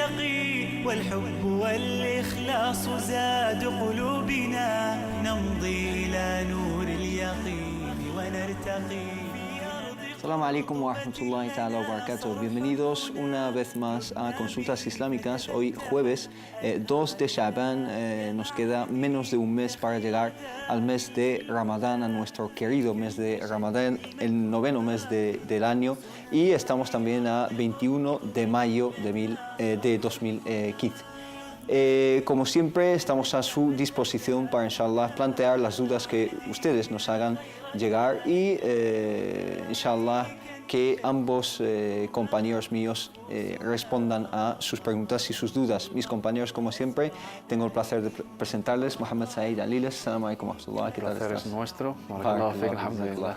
ونرتقي والحب والإخلاص زاد قلوبنا نمضي إلى نور اليقين ونرتقي. Assalamu alaikum wa rahmatullahi ta'ala wa barakatuh. Bienvenidos una vez más a Consultas Islámicas. Hoy jueves 2 de Sha'ban, nos queda menos de un mes para llegar al mes de Ramadán, a nuestro querido mes de Ramadán, el 9º mes del año, y estamos también a 21 de mayo de 2015. Como siempre, estamos a su disposición para, inshallah, plantear las dudas que ustedes nos hagan llegar y, inshallah, que ambos compañeros míos respondan a sus preguntas y sus dudas. Mis compañeros, como siempre, tengo el placer de presentarles. Mohamed Saeed Aliles, Assalamu alaikum wa rahmatullah. ¿Qué tal estás? El placer es nuestro. Alhamdulillah.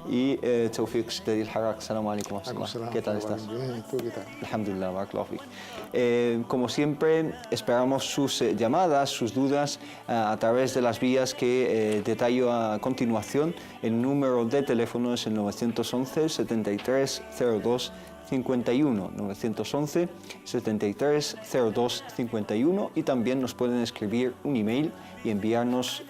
Y Tawfiq Shtadil Harak, Assalamu alaikum wa rahmatullah. ¿Qué tal estás? Bien, ¿y tú qué tal? Alhamdulillah, barakallahu fik. Como siempre, esperamos sus llamadas, sus dudas a través de las vías que detallo a continuación. El número de teléfono es el 911 73 02 51, 911 73 02 51, y también nos pueden escribir un email y enviarnos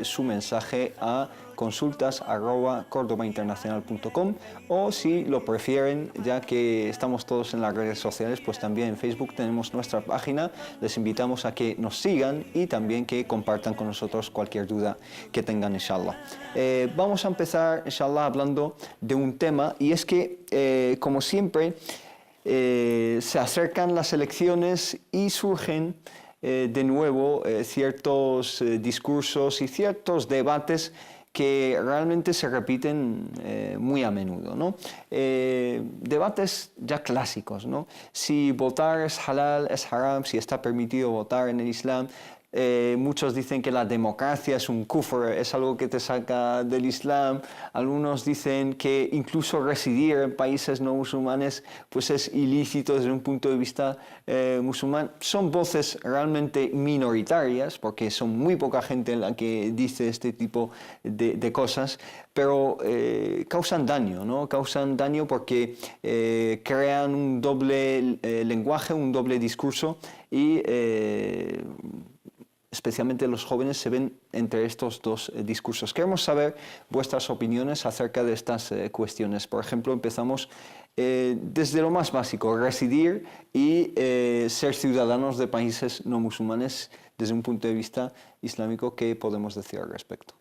su mensaje a consultas@cordobainternacional.com, o si lo prefieren, ya que estamos todos en las redes sociales, pues también en Facebook tenemos nuestra página. Les invitamos a que nos sigan y también que compartan con nosotros cualquier duda que tengan, inshallah. Vamos a empezar, inshallah, hablando de un tema, y es que, como siempre, se acercan las elecciones y surgen de nuevo ciertos discursos y ciertos debates que realmente se repiten muy a menudo, ¿no? Debates ya clásicos, ¿no? Si votar es halal, es haram, si está permitido votar en el Islam. Muchos dicen que la democracia es un kufr, es algo que te saca del Islam. Algunos dicen que incluso residir en países no musulmanes pues es ilícito desde un punto de vista musulmán. Son voces realmente minoritarias, porque son muy poca gente la que dice este tipo de cosas, pero causan daño, ¿no? Causan daño porque crean un doble lenguaje, un doble discurso, y especialmente los jóvenes se ven entre estos dos discursos. Queremos saber vuestras opiniones acerca de estas cuestiones. Por ejemplo, empezamos desde lo más básico, residir y ser ciudadanos de países no musulmanes desde un punto de vista islámico. ¿Qué podemos decir al respecto?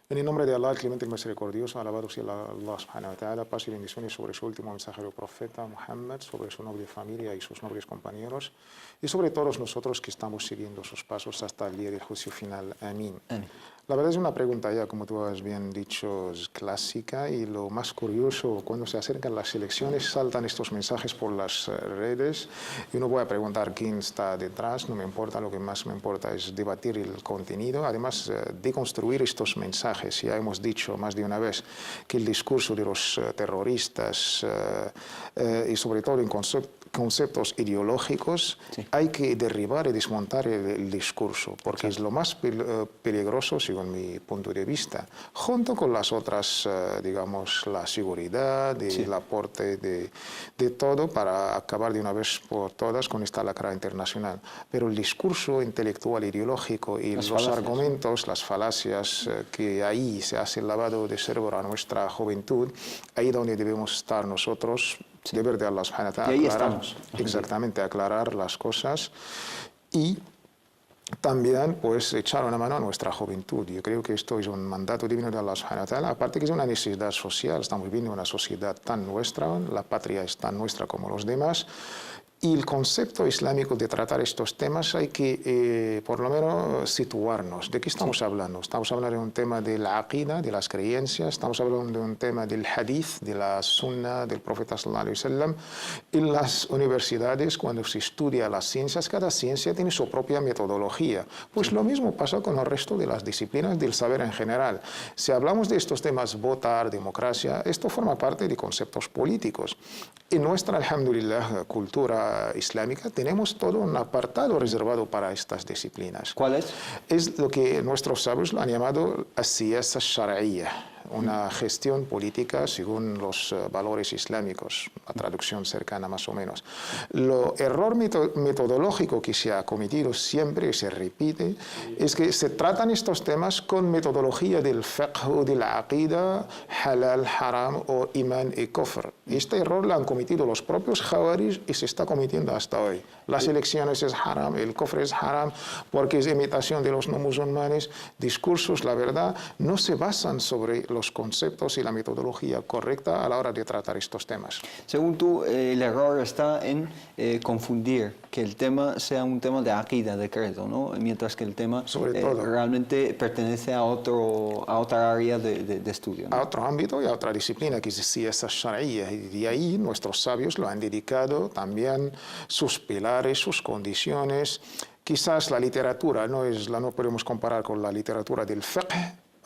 En el nombre de Allah, el clemente y misericordioso, alabado sea Allah subhanahu wa ta'ala, paz y bendiciones sobre su último mensajero profeta Muhammad, sobre su noble familia y sus nobles compañeros, y sobre todos nosotros que estamos siguiendo sus pasos hasta el día del juicio final. Amén. La verdad es una pregunta ya, como tú has bien dicho, es clásica, y lo más curioso, cuando se acercan las elecciones, saltan estos mensajes por las redes, y no voy a preguntar quién está detrás, no me importa, lo que más me importa es debatir el contenido, además deconstruir estos mensajes. Ya hemos dicho más de una vez que el discurso de los terroristas y sobre todo en conceptos ideológicos, sí, hay que derribar y desmontar el discurso, porque es lo más peligroso, según mi punto de vista, junto con las otras, digamos, la seguridad y el aporte de todo para acabar de una vez por todas con esta lacra internacional. Pero el discurso intelectual, ideológico y los argumentos, las falacias, que ahí se hace el lavado de cerebro a nuestra juventud, ahí donde debemos estar nosotros. Sí. Deber de Allah subhanahu wa ta'ala, y ahí estamos. Exactamente, aclarar las cosas y también pues echar una mano a nuestra juventud. Yo creo que esto es un mandato divino de Allah subhanahu wa ta'ala, aparte que es una necesidad social. Estamos viviendo una sociedad tan nuestra, la patria es tan nuestra como los demás, y el concepto islámico de tratar estos temas hay que, por lo menos, situarnos. ¿De qué estamos hablando? Estamos hablando de un tema de la aqida, de las creencias, estamos hablando de un tema del hadith, de la sunna del profeta sallallahu alaihi wasallam. En las universidades, cuando se estudia las ciencias, cada ciencia tiene su propia metodología. Pues lo mismo pasa con el resto de las disciplinas del saber en general. Si hablamos de estos temas, votar, democracia, esto forma parte de conceptos políticos. En nuestra, alhamdulillah, cultura islámica tenemos todo un apartado reservado para estas disciplinas. ¿Cuál es? Es lo que nuestros sabios lo han llamado as-siyasa shar'iyya. una gestión política según los valores islámicos, la traducción cercana más o menos. Lo error metodológico que se ha cometido siempre y se repite es que se tratan estos temas con metodología del fiqh o de la aqida, halal, haram o iman y kufr. Este error lo han cometido los propios Khawarij y se está cometiendo hasta hoy. Las elecciones es haram, el kufr es haram porque es imitación de los no musulmanes. Discursos, la verdad, no se basan sobre los conceptos y la metodología correcta a la hora de tratar estos temas. Según tú, el error está en confundir que el tema sea un tema de aqida, de credo, ¿no? Mientras que el tema realmente pertenece a otra área de estudio, ¿no? A otro ámbito y a otra disciplina que es siyasa shar'iyya, y de ahí nuestros sabios lo han dedicado también sus pilares, sus condiciones. Quizás la literatura no podemos comparar con la literatura del fiqh.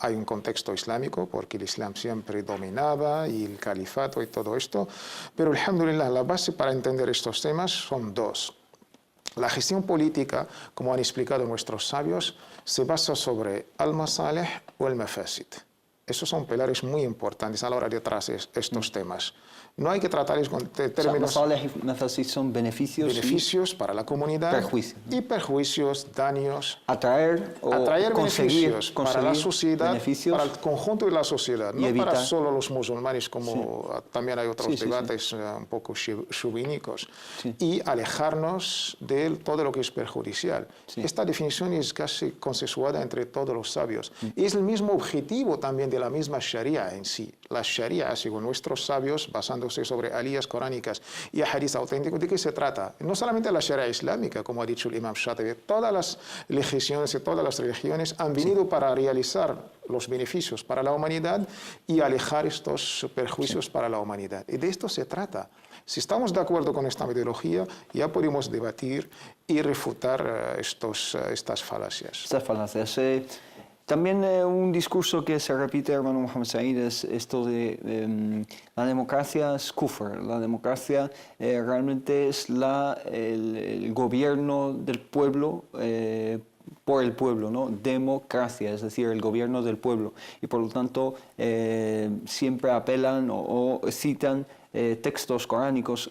Hay un contexto islámico porque el Islam siempre dominaba y el califato y todo esto, pero alhamdulillah, la base para entender estos temas son dos. La gestión política, como han explicado nuestros sabios, se basa sobre al-masalih o el-mafasid. Esos son pilares muy importantes a la hora de tratar estos temas. No hay que tratarles con términos... son beneficios para la comunidad y perjuicios, daños. Atraer beneficios para la sociedad, para el conjunto de la sociedad, no evitar. para solo los musulmanes, como también hay otros debates un poco chauvínicos. Y alejarnos de todo lo que es perjudicial. Esta definición es casi consensuada entre todos los sabios. Y es el mismo objetivo también de la misma Sharia en sí. La Sharia, según nuestros sabios, basándose sobre aliyas coránicas y hadith auténticos, ¿de qué se trata? No solamente la Sharia islámica, como ha dicho el Imam Shatibi, todas las legislaciones y todas las religiones han venido para realizar los beneficios para la humanidad y alejar estos perjuicios para la humanidad. Y de esto se trata. Si estamos de acuerdo con esta metodología, ya podemos debatir y refutar estas falacias. Estas falacias. También un discurso que se repite, hermano Mohammed Said, es esto de la democracia es kufr. La democracia realmente es el gobierno del pueblo por el pueblo, ¿no? Democracia, es decir, el gobierno del pueblo. Y por lo tanto siempre apelan o citan textos coránicos,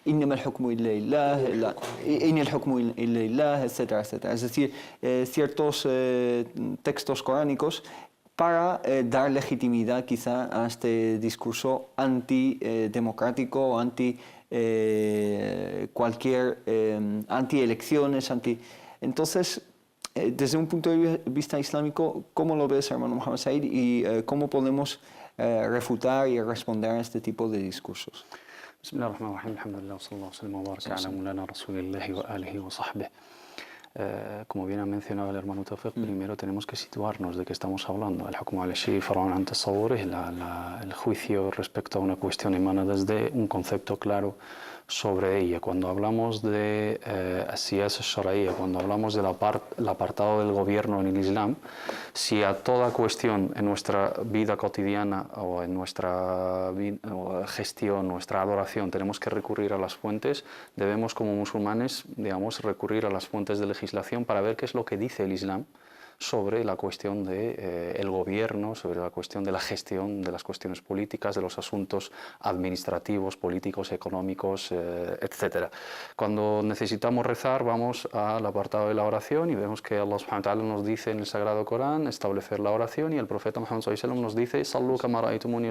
innama al-hukmu illa lillah, in al-hukmu illa lillah, etcétera, etcétera. Es decir, ciertos textos coránicos para dar legitimidad quizá a este discurso antidemocrático, anti-elecciones, Entonces, desde un punto de vista islámico, ¿cómo lo ves, hermano Mohammed Said, y cómo podemos refutar y responder a este tipo de discursos? Bismillahirrahmanirrahim, alhamdulillah, wa sallallahu wa sallam wa baraka ala mulana rasulillahi wa alihi wa sahbihi. Como bien ha mencionado el hermano Tawfiq, primero tenemos que situarnos de qué estamos hablando. El hukmu ala shay far'un an tasawwur, el juicio respecto a una cuestión emana desde un concepto claro sobre ella. Cuando hablamos de siyasa shar'iyya, cuando hablamos del apartado del gobierno en el Islam, si a toda cuestión en nuestra vida cotidiana o en nuestra gestión, nuestra adoración, tenemos que recurrir a las fuentes, debemos como musulmanes, digamos, recurrir a las fuentes de legislación para ver qué es lo que dice el Islam sobre la cuestión del gobierno, sobre la cuestión de la gestión de las cuestiones políticas, de los asuntos administrativos, políticos, económicos, etc. Cuando necesitamos rezar, vamos al apartado de la oración y vemos que Allah subhanahu wa ta'ala nos dice en el Sagrado Corán establecer la oración, y el profeta Muhammad sallallahu alaihi wasallam nos dice Sallu kama ra'aytumuni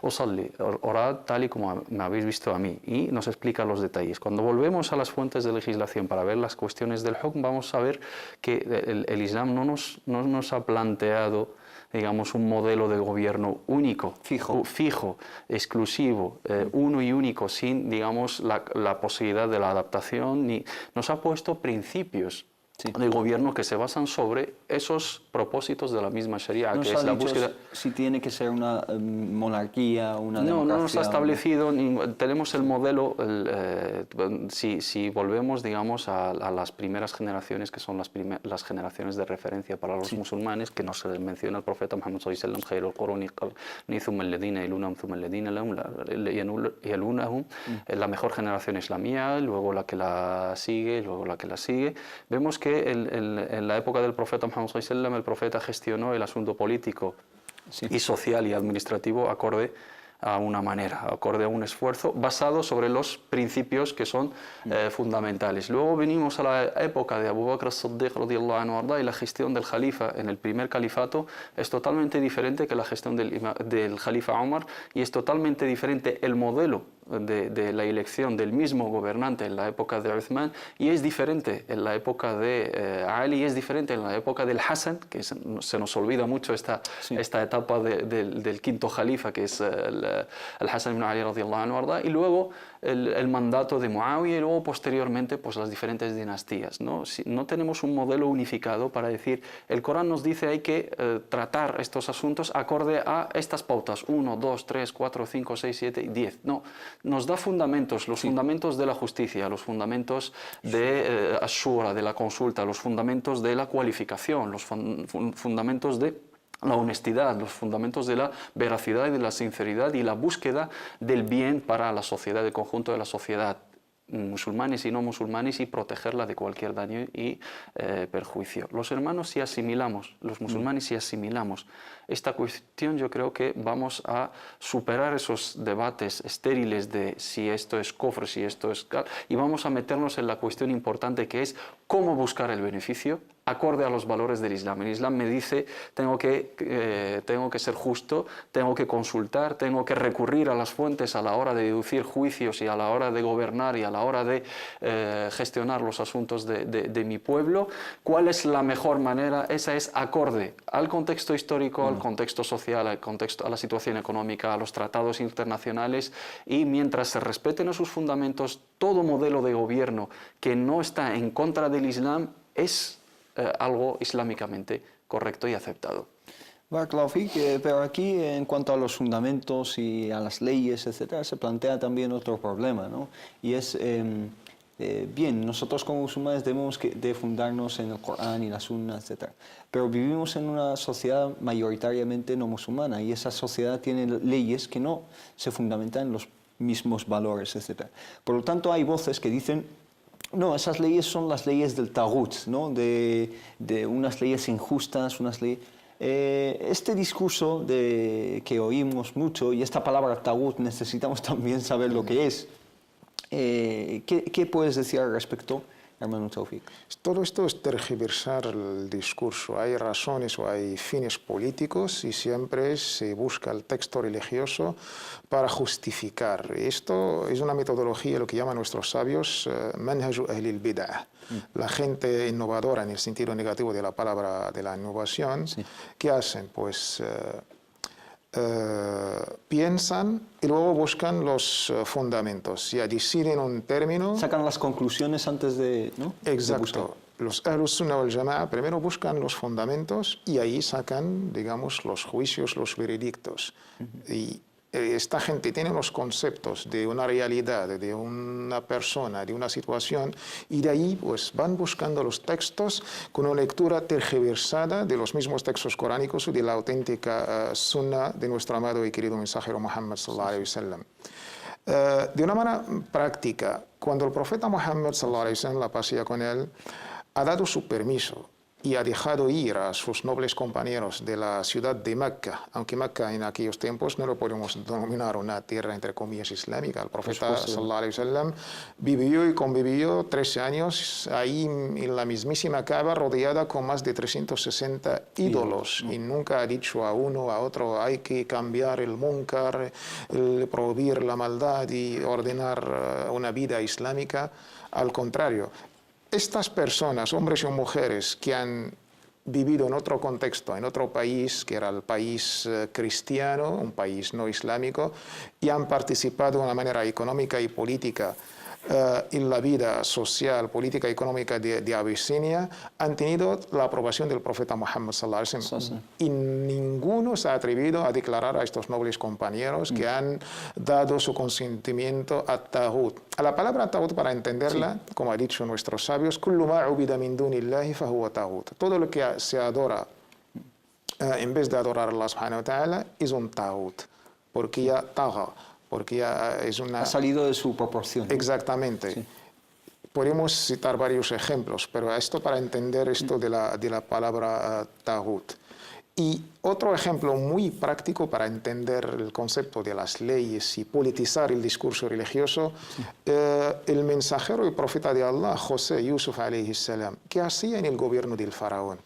usalli, orad tal y como me habéis visto a mí, y nos explica los detalles. Cuando volvemos a las fuentes de legislación para ver las cuestiones del hukm, vamos a ver que el Islam no nos ha planteado, digamos, un modelo de gobierno único, fijo, exclusivo, uno y único, sin, digamos, la posibilidad de la adaptación, ni nos ha puesto principios de gobierno que se basan sobre esos propósitos de la misma Sharia, que es la búsqueda. Si tiene que ser una monarquía, una democracia. No nos ha establecido, tenemos el modelo, si volvemos, digamos, a las primeras generaciones, que son las generaciones de referencia para los musulmanes, que nos menciona el profeta Muhammad sallallahu alaihi wasallam, la mejor generación es la mía, luego la que la sigue, luego la que la sigue. Vemos que en la época del profeta Muhammad sallallahu alaihi wasallam, el profeta gestionó el asunto político y social y administrativo acorde a una manera, acorde a un esfuerzo basado sobre los principios que son fundamentales. Luego venimos a la época de Abu Bakr as-Siddiq radiyallahu anhu y la gestión del Jalifa en el primer califato es totalmente diferente que la gestión del Jalifa Umar, y es totalmente diferente el modelo de la elección del mismo gobernante en la época de Uthman, y es diferente en la época de Ali, y es diferente en la época del Hassan, que se nos olvida mucho esta etapa del quinto Jalifa, que es el Hassan ibn Ali radiyallahu anhu, y luego el mandato de Muawiyah, y luego posteriormente pues las diferentes dinastías, ¿no? No tenemos un modelo unificado para decir, el Corán nos dice hay que tratar estos asuntos acorde a estas pautas, 1, 2, 3, 4, 5, 6, 7 y 10. No, nos da fundamentos, los fundamentos de la justicia, los fundamentos de Ashura, de la consulta, los fundamentos de la cualificación, los fundamentos de la honestidad, los fundamentos de la veracidad y de la sinceridad y la búsqueda del bien para la sociedad, el conjunto de la sociedad, musulmanes y no musulmanes, y protegerla de cualquier daño y perjuicio. Los hermanos, si asimilamos, los musulmanes, si asimilamos esta cuestión, yo creo que vamos a superar esos debates estériles de si esto es kufr, si esto es tal, y vamos a meternos en la cuestión importante, que es cómo buscar el beneficio acorde a los valores del Islam. El Islam me dice, tengo que ser justo, tengo que consultar, tengo que recurrir a las fuentes a la hora de deducir juicios y a la hora de gobernar y a la hora de gestionar los asuntos de mi pueblo. ¿Cuál es la mejor manera? Esa es acorde al contexto histórico, al contexto social, a la situación económica, a los tratados internacionales, y mientras se respeten esos fundamentos, todo modelo de gobierno que no está en contra del Islam es algo islámicamente correcto y aceptado. Barakallahu fik, pero aquí en cuanto a los fundamentos y a las leyes, etcétera, se plantea también otro problema, ¿no? Y es, bien, nosotros como musulmanes debemos de fundarnos en el Corán y la Sunna, etcétera, pero vivimos en una sociedad mayoritariamente no musulmana, y esa sociedad tiene leyes que no se fundamentan en los mismos valores, etcétera. Por lo tanto, hay voces que dicen, no, esas leyes son las leyes del taghut, ¿no? de unas leyes injustas, unas leyes... este discurso que oímos mucho, y esta palabra taghut necesitamos también saber lo que es. ¿Qué puedes decir al respecto, hermano Tawfiq? Todo esto es tergiversar el discurso. Hay razones o hay fines políticos y siempre se busca el texto religioso para justificar. Esto es una metodología, lo que llaman nuestros sabios, manhaju ahli al-bid'ah. La gente innovadora en el sentido negativo de la palabra de la innovación, sí. ¿Qué hacen? Pues piensan y luego buscan los fundamentos. Ya deciden un término. Sacan las conclusiones antes de, ¿no? Exacto. Los Ahlus Sunnah wal Jama'a primero buscan los fundamentos y ahí sacan, digamos, los juicios, los veredictos. Y esta gente tiene los conceptos de una realidad, de una persona, de una situación, y de ahí pues van buscando los textos con una lectura tergiversada de los mismos textos coránicos y de la auténtica Sunna de nuestro amado y querido mensajero Muhammad sallallahu alaihi wasallam. De una manera práctica, cuando el profeta Muhammad sallallahu alaihi wasallam, la paz sea con él, ha dado su permiso y ha dejado ir a sus nobles compañeros de la ciudad de Mecca, aunque Mecca en aquellos tiempos no lo podemos denominar una tierra entre comillas islámica. El profeta sallallahu alaihi wasallam vivió y convivió 13 años ahí en la mismísima Kaaba, rodeada con más de 360 ídolos, y nunca ha dicho a uno a otro hay que cambiar el munkar, prohibir la maldad y ordenar una vida islámica. Al contrario, estas personas, hombres y mujeres que han vivido en otro contexto, en otro país, que era el país cristiano, un país no islámico, y han participado de una manera económica y política en la vida social, política y económica de Abisinia, han tenido la aprobación del profeta Muhammad sallallahu alaihi wasallam. Y ninguno se ha atrevido a declarar a estos nobles compañeros que han dado su consentimiento a Taghut. A la palabra Taghut, para entenderla, como han dicho nuestros sabios, kullu ma ubida min dunillahi fahuwa Taghut. Todo lo que se adora en vez de adorar a Allah subhanahu wa ta'ala es un Taghut, porque ya tagha, porque ya es una... Ha salido de su proporción. Exactamente. Sí. Podemos citar varios ejemplos, pero esto para entender esto de la palabra Taghut. Y otro ejemplo muy práctico para entender el concepto de las leyes y politizar el discurso religioso, el mensajero y profeta de Allah, José Yusuf alayhi salam, ¿qué hacía en el gobierno del faraón?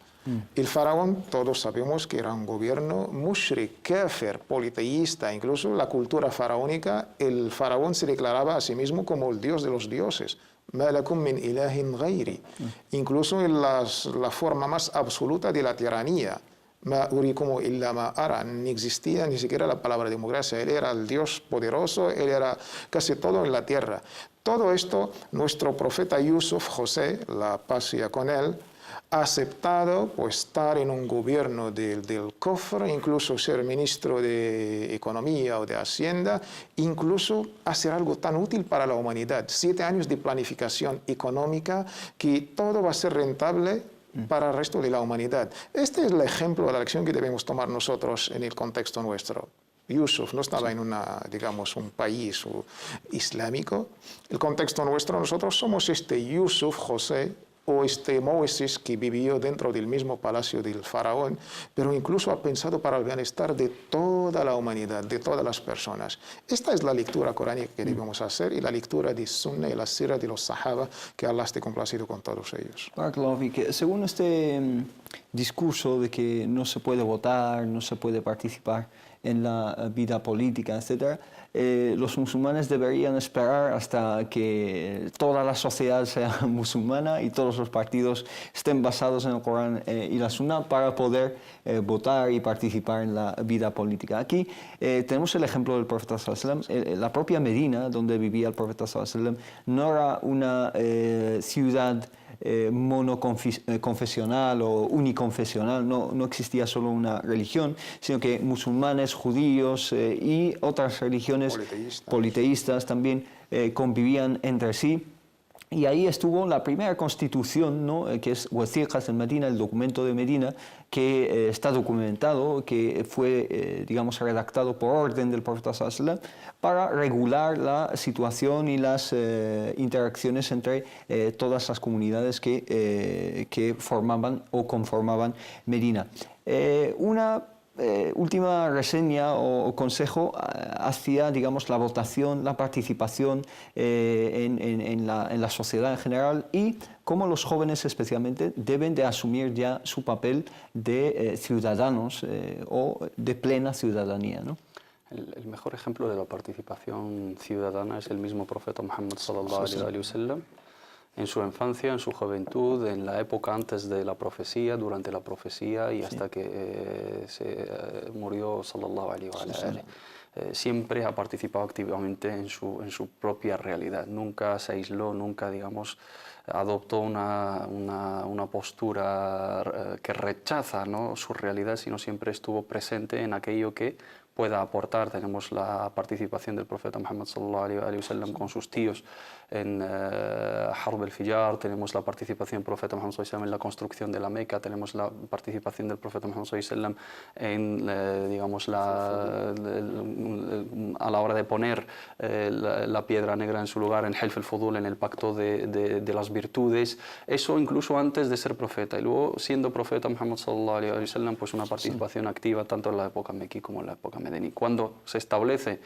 El faraón, todos sabemos que era un gobierno mushrik, kafir, politeísta. Incluso la cultura faraónica, el faraón se declaraba a sí mismo como el dios de los dioses. Ma lakum min ilahin ghayri. Incluso en la forma más absoluta de la tiranía. Ma urikum illa ma ara. Ni existía ni siquiera la palabra democracia. Él era el Dios poderoso, él era casi todo en la tierra. Todo esto, nuestro profeta Yusuf, José, la paz sea con él, ha aceptado pues, estar en un gobierno del cofre, incluso ser ministro de Economía o de Hacienda, incluso hacer algo tan útil para la humanidad. 7 años de planificación económica, que todo va a ser rentable para el resto de la humanidad. Este es el ejemplo de la lección que debemos tomar nosotros en el contexto nuestro. Yusuf no estaba en digamos, un país islámico. El contexto nuestro, nosotros somos este Yusuf, José, o este Moisés que vivió dentro del mismo palacio del faraón, pero incluso ha pensado para el bienestar de toda la humanidad, de todas las personas. Esta es la lectura coránica que debemos hacer y la lectura de Sunna y la sira de los Sahaba, que Allah esté complacido con todos ellos. Según este discurso de que no se puede votar, no se puede participar en la vida política, etc., los musulmanes deberían esperar hasta que toda la sociedad sea musulmana y todos los partidos estén basados en el Corán y la Sunna para poder votar y participar en la vida política. Aquí tenemos el ejemplo del profeta sallallahu alaihi wasallam. La propia Medina, donde vivía el profeta sallallahu alaihi wasallam, no era una ciudad monoconfesional o uniconfesional, no existía solo una religión, sino que musulmanes, judíos y otras religiones politeístas también convivían entre sí. Y ahí estuvo la primera constitución, ¿no? Que es Wathiqas en Medina, el documento de Medina, que está documentado, que fue, digamos, redactado por orden del profeta sallallahu alaihi wasallam para regular la situación y las interacciones entre todas las comunidades que formaban o conformaban Medina. Una última reseña o consejo hacia, digamos, la votación, la participación en la sociedad en general y cómo los jóvenes especialmente deben de asumir ya su papel de ciudadanos o de plena ciudadanía, ¿no? El mejor ejemplo de la participación ciudadana es el mismo profeta Muhammad sallallahu alaihi wasallam. En su infancia, en su juventud, en la época antes de la profecía, durante la profecía y hasta que se murió sallallahu alaihi wasallam. Siempre ha participado activamente en su propia realidad. Nunca se aisló, nunca, digamos, adoptó una postura que rechaza, ¿no?, su realidad, sino siempre estuvo presente en aquello que pueda aportar. Tenemos la participación del profeta Muhammad sallallahu alaihi wasallam con sus tíos en Harb al-Fijar, tenemos la participación del profeta Muhammad sallallahu alaihi wasallam en la construcción de la Meca, tenemos la participación del profeta Muhammad sallallahu alaihi wasallam en, digamos, a la hora de poner la piedra negra en su lugar, en Hilf al-Fudul, en el pacto de las virtudes, eso incluso antes de ser profeta. Y luego, siendo profeta Muhammad sallallahu alaihi wasallam, pues una participación activa tanto en la época mequí como en la época medení. Cuando se establece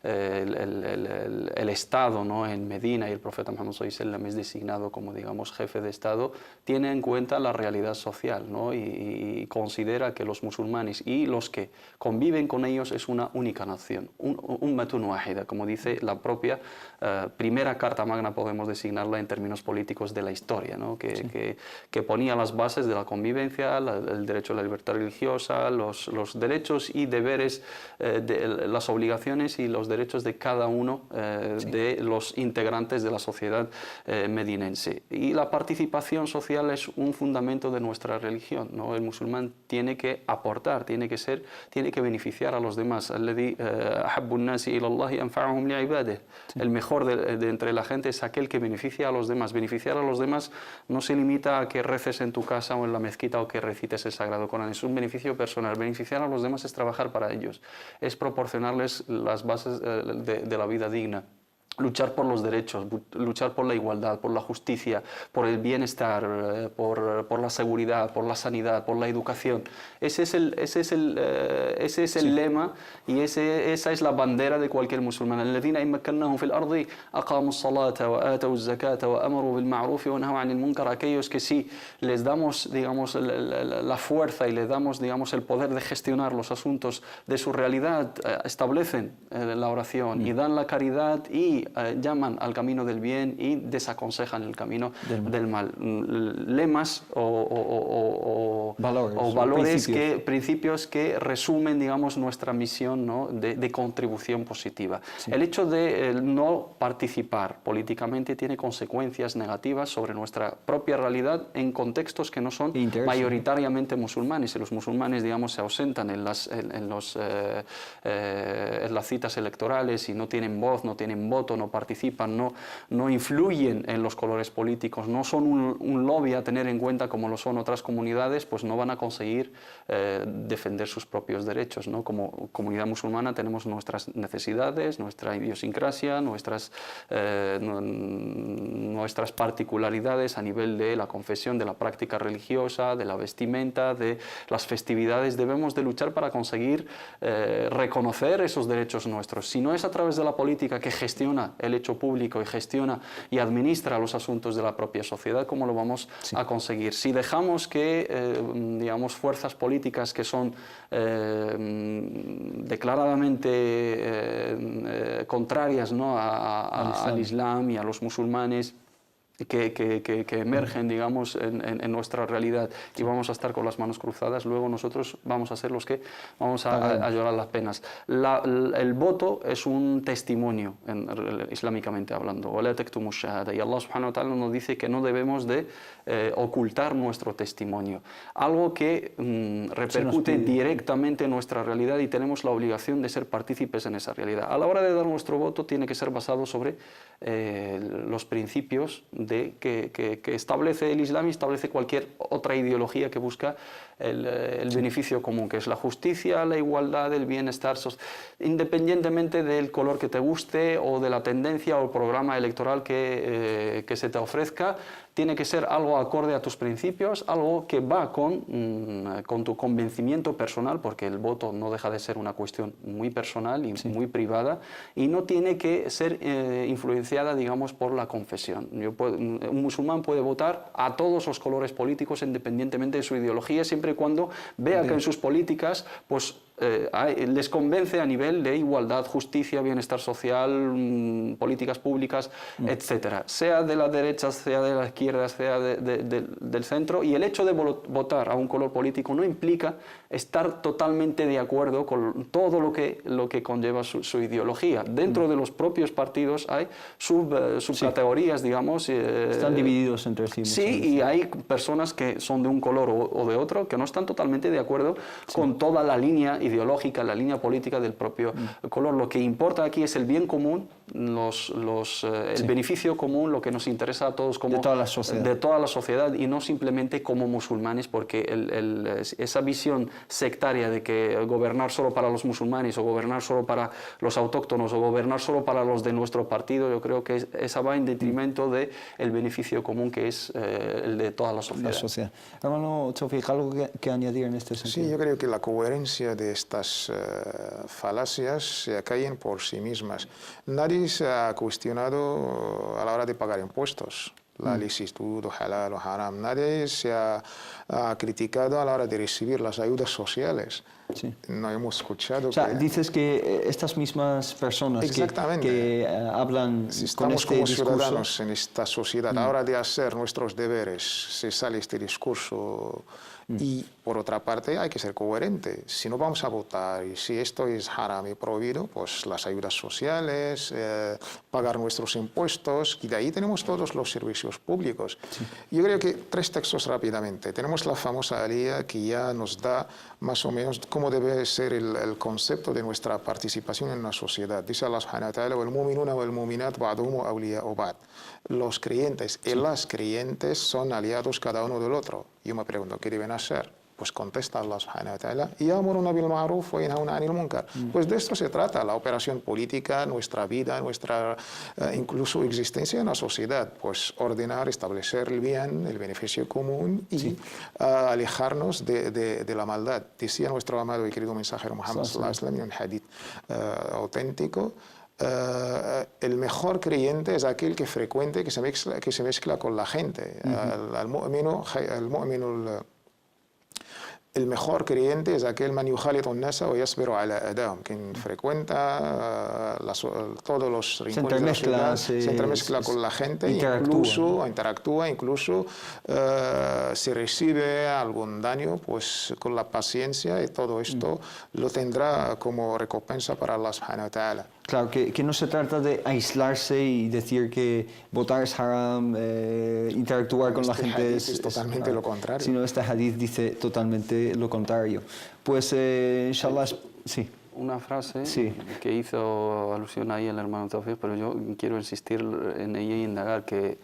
el Estado, ¿no?, en Medina y el profeta Muhammad sallallahu alaihi wasallam es designado como, digamos, jefe de Estado, tiene en cuenta la realidad social, ¿no?, y considera que los musulmanes y los que conviven con ellos es una única nación, ummatun wahida, como dice la propia primera carta magna, podemos designarla en términos políticos de la historia, ¿no?, que ponía las bases de la convivencia, el derecho a la libertad religiosa, los derechos y deberes, las obligaciones y los derechos de cada uno de los integrantes de la sociedad medinense. Y la participación social es un fundamento de nuestra religión, ¿no? El musulmán tiene que aportar, tiene que beneficiar a los demás. El mejor de entre la gente es aquel que beneficia a los demás. Beneficiar a los demás no se limita a que reces en tu casa o en la mezquita o que recites el Sagrado Corán. Es un beneficio personal. Beneficiar a los demás es trabajar para ellos, es proporcionarles las bases de la vida digna. luchar por los derechos, luchar por la igualdad, por la justicia, por el bienestar, por la seguridad, por la sanidad, por la educación. Ese es el lema y esa es la bandera de cualquier musulmán. الذين إن مكناهم في الأرض أقاموا الصلاة وآتوا الزكاة وأمروا بالمعروف ونهوا عن المنكر. Aquellos que sí les damos, digamos, la fuerza y les damos, digamos, el poder de gestionar los asuntos de su realidad, establecen la oración y dan la caridad y llaman al camino del bien y desaconsejan el camino del mal. Lemas o valores, principios que resumen, digamos, nuestra misión, ¿no?, de contribución positiva. Sí. El hecho de no participar políticamente tiene consecuencias negativas sobre nuestra propia realidad en contextos que no son mayoritariamente musulmanes. Y los musulmanes, digamos, se ausentan en las citas electorales y no tienen voz, no tienen voto, no participan, no influyen en los colores políticos, no son un lobby a tener en cuenta como lo son otras comunidades, pues no van a conseguir defender sus propios derechos, ¿no? Como comunidad musulmana tenemos nuestras necesidades, nuestra idiosincrasia, nuestras particularidades a nivel de la confesión, de la práctica religiosa, de la vestimenta, de las festividades. Debemos de luchar para conseguir reconocer esos derechos nuestros. Si no es a través de la política que gestiona el hecho público y gestiona y administra los asuntos de la propia sociedad, ¿cómo lo vamos a conseguir? Si dejamos que, digamos, fuerzas políticas que son declaradamente contrarias, ¿no?, al Islam y a los musulmanes, que emergen, digamos, en nuestra realidad, y vamos a estar con las manos cruzadas, luego nosotros vamos a ser los que vamos a llorar las penas. El voto es un testimonio, islámicamente hablando. Y Allah subhanahu wa ta'ala nos dice que no debemos de ocultar nuestro testimonio, algo que repercute directamente en nuestra realidad y tenemos la obligación de ser partícipes en esa realidad. A la hora de dar nuestro voto tiene que ser basado sobre los principios que establece el Islam y establece cualquier otra ideología que busca el beneficio común, que es la justicia, la igualdad, el bienestar, independientemente del color que te guste o de la tendencia o el programa electoral que se te ofrezca. Tiene que ser algo acorde a tus principios, algo que va con tu convencimiento personal, porque el voto no deja de ser una cuestión muy personal y muy privada, y no tiene que ser influenciada, digamos, por la confesión. Un musulmán puede votar a todos los colores políticos independientemente de su ideología, siempre y cuando vea que en sus políticas, pues, les convence a nivel de igualdad, justicia, bienestar social, políticas públicas, etcétera, sea de la derecha, sea de la izquierda, sea del centro. Y el hecho de votar a un color político no implica estar totalmente de acuerdo con todo lo que conlleva su ideología. Dentro de los propios partidos hay subcategorías, digamos. Están divididos entre sí. Sí, y hay personas que son de un color o de otro que no están totalmente de acuerdo con toda la línea ideológica, la línea política del propio color. Lo que importa aquí es el bien común, el beneficio común, lo que nos interesa a todos como de toda la sociedad y no simplemente como musulmanes, porque esa visión sectaria de que gobernar solo para los musulmanes o gobernar solo para los autóctonos o gobernar solo para los de nuestro partido, yo creo que esa va en detrimento del beneficio común que es el de toda la sociedad. Hermano Tawfiq, ¿algo que añadir en este sentido? Sí, yo creo que la coherencia de estas falacias se caen por sí mismas. Nadie se ha cuestionado a la hora de pagar impuestos, la licitud o halal o haram. Nadie se ha criticado a la hora de recibir las ayudas sociales. Sí. No hemos escuchado. O sea, dices que estas mismas personas que hablan si con estamos este como discurso, ciudadanos en esta sociedad, a la hora de hacer nuestros deberes, se sale este discurso. Y por otra parte hay que ser coherente. Si no vamos a votar y si esto es haram y prohibido, pues las ayudas sociales, pagar nuestros impuestos, y de ahí tenemos todos los servicios públicos. Sí. Yo creo que 3 textos rápidamente. Tenemos la famosa alía que ya nos da más o menos cómo debe ser el concepto de nuestra participación en la sociedad. Dice Allah subhanahu wa ta'ala: وَالْمُؤْمِنُونَ وَالْمُؤْمِنَاتُ بَعْضُهُمْ أَوْلِيَاءُ بَعْضٍ. Los creyentes y las creyentes son aliados cada uno del otro. Yo me pregunto, ¿qué deben hacer? pues contesta Allah subhanahu wa ta'ala, ya'muruna bil ma'ruf wa yanhauna 'anil munkar. Pues de esto se trata la operación política, nuestra vida, nuestra incluso existencia en la sociedad, pues ordenar, establecer el bien, el beneficio común y alejarnos de la maldad. Decía nuestro amado y querido mensajero Muhammad sallallahu alaihi wasallam en un hadith auténtico, el mejor creyente es aquel que frecuente, que se mezcla con la gente. El mejor creyente es aquel man yukhalitu an-nasa wa yasbiru ala adahum, quien frecuenta todos los rincones de la ciudad, se entremezcla con la gente, interactúa, incluso si recibe algún daño, pues con la paciencia, y todo esto lo tendrá como recompensa para Allah subhanahu wa ta'ala. Claro, que no se trata de aislarse y decir que votar es haram, interactuar con la gente es totalmente lo contrario. Sino este hadith dice totalmente lo contrario. Pues, inshallah, sí. Una frase que hizo alusión ahí el hermano Tawfiq, pero yo quiero insistir en ella y indagar que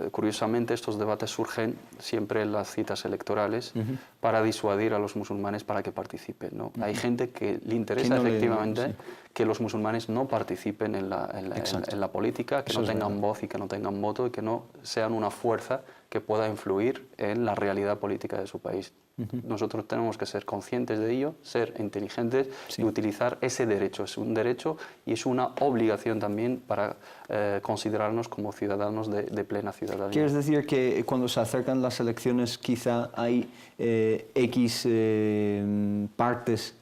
curiosamente estos debates surgen siempre en las citas electorales para disuadir a los musulmanes para que participen, ¿no? Hay gente que le interesa efectivamente que los musulmanes no participen en la política, que no tengan voz y que no tengan voto y que no sean una fuerza que pueda influir en la realidad política de su país. Nosotros tenemos que ser conscientes de ello, ser inteligentes y utilizar ese derecho. Es un derecho y es una obligación también para considerarnos como ciudadanos de plena ciudadanía. ¿Quieres decir que cuando se acercan las elecciones quizá hay X partes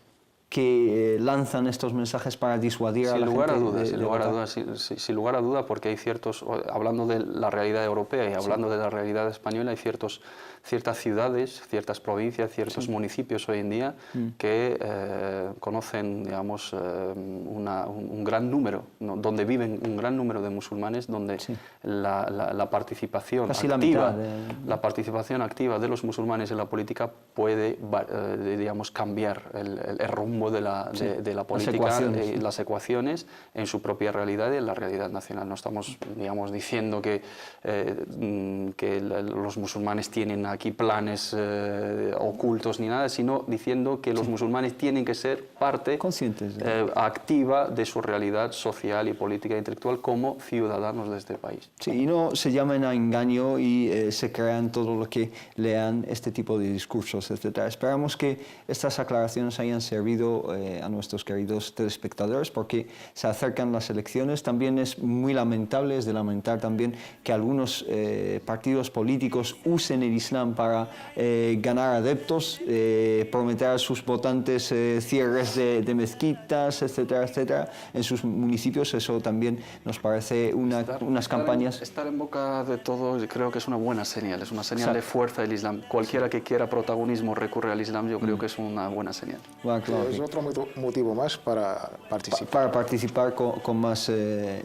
que lanzan estos mensajes para disuadir a la gente? Sin lugar a duda, porque hay ciertos, hablando de la realidad europea y hablando de la realidad española, hay ciertas ciudades, ciertas provincias, ciertos municipios hoy en día que conocen, digamos, un gran número, ¿no? Donde viven un gran número de musulmanes, donde la participación activa de los musulmanes en la política puede, digamos, cambiar el rumbo de la política, las ecuaciones en su propia realidad y en la realidad nacional. No estamos, digamos, diciendo que los musulmanes tienen aquí planes ocultos ni nada, sino diciendo que los musulmanes tienen que ser parte conscientes activa de su realidad social y política e intelectual como ciudadanos de este país. Sí, y no se llamen a engaño y se crean todo lo que lean este tipo de discursos, etc. Esperamos que estas aclaraciones hayan servido a nuestros queridos telespectadores, porque se acercan las elecciones. También es muy lamentable, es de lamentar también que algunos partidos políticos usen el Islam para ganar adeptos, prometer a sus votantes cierres de mezquitas, etcétera, etcétera, en sus municipios. Eso también nos parece unas campañas... Estar en boca de todos creo que es una buena señal, es una señal de fuerza del Islam. Cualquiera que quiera protagonismo recurre al Islam, yo creo que es una buena señal. Bueno, claro, es otro motivo más para participar. Para participar con más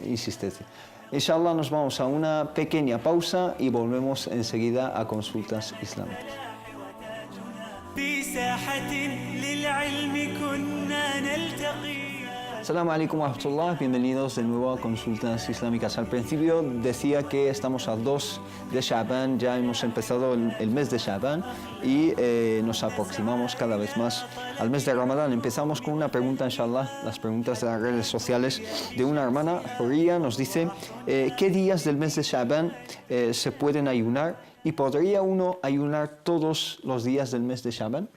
insistencia. Inshallah, nos vamos a una pequeña pausa y volvemos enseguida a Consultas Islámicas. Assalamu alaikum wa rahmatullah, bienvenidos de nuevo a Consultas Islámicas. Al principio decía que estamos a 2 de Sha'ban, ya hemos empezado el mes de Sha'ban y nos aproximamos cada vez más al mes de Ramadán. Empezamos con una pregunta, inshallah, las preguntas de las redes sociales de una hermana. Horia nos dice, ¿qué días del mes de Sha'ban se pueden ayunar y podría uno ayunar todos los días del mes de Sha'ban?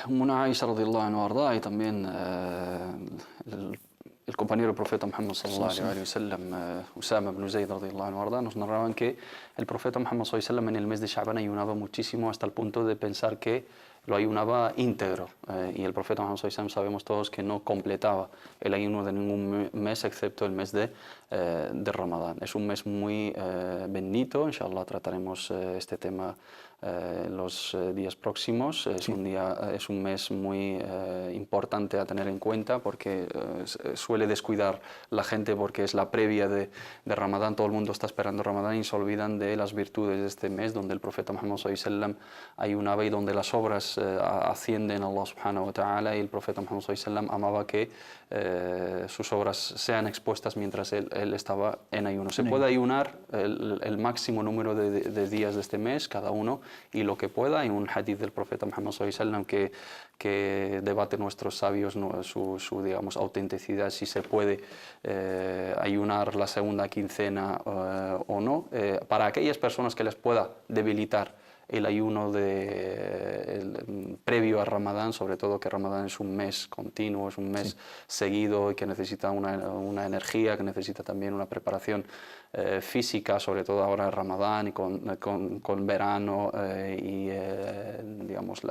Una Aisha radiyallahu anha y también el compañero profeta Muhammad sallallahu alaihi wasallam, Usama ibn Zayd radiyallahu anhu, nos narraban que el profeta Muhammad sallallahu alaihi wasallam en el mes de Sha'ban ayunaba muchísimo hasta el punto de pensar que lo ayunaba íntegro. Y el profeta Muhammad sallallahu alaihi wasallam sabemos todos que no completaba el ayuno de ningún mes excepto el mes de Ramadán. Es un mes muy bendito, inshallah trataremos este tema los días próximos. Es un mes muy importante a tener en cuenta porque suele descuidar la gente porque es la previa de Ramadán. Todo el mundo está esperando Ramadán y se olvidan de las virtudes de este mes donde el profeta Muhammad sallallahu alaihi wasallam ayunaba y donde las obras ascienden a Allah subhanahu wa ta'ala, y el profeta Muhammad sallallahu alaihi wasallam amaba que sus obras sean expuestas mientras él estaba en ayuno. Se puede ayunar el máximo número de días de este mes, cada uno y lo que pueda. Hay un hadith del profeta Muhammad sallallahu alaihi wasallam que debate nuestros sabios, ¿no?, su digamos, autenticidad, si se puede ayunar la segunda quincena o no. Para aquellas personas que les pueda debilitar el ayuno previo a Ramadán, sobre todo que Ramadán es un mes continuo, es un mes seguido y que necesita una energía, que necesita también una preparación física, sobre todo ahora en Ramadán y con verano y digamos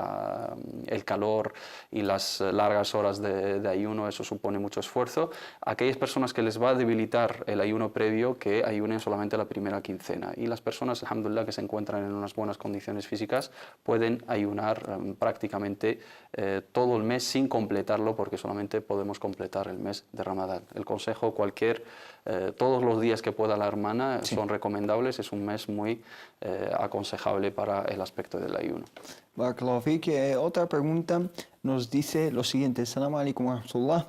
el calor y las largas horas de ayuno, eso supone mucho esfuerzo. Aquellas personas que les va a debilitar el ayuno previo, que ayunen solamente la primera quincena, y las personas, alhamdulillah, que se encuentran en unas buenas condiciones físicas pueden ayunar prácticamente todo el mes sin completarlo, porque solamente podemos completar el mes de Ramadán. El consejo todos los días que pueda la hermana son recomendables, es un mes muy aconsejable para el aspecto del ayuno. Barakallahu fik. Otra pregunta nos dice lo siguiente: Assalamu alaikum wa rahmatullah.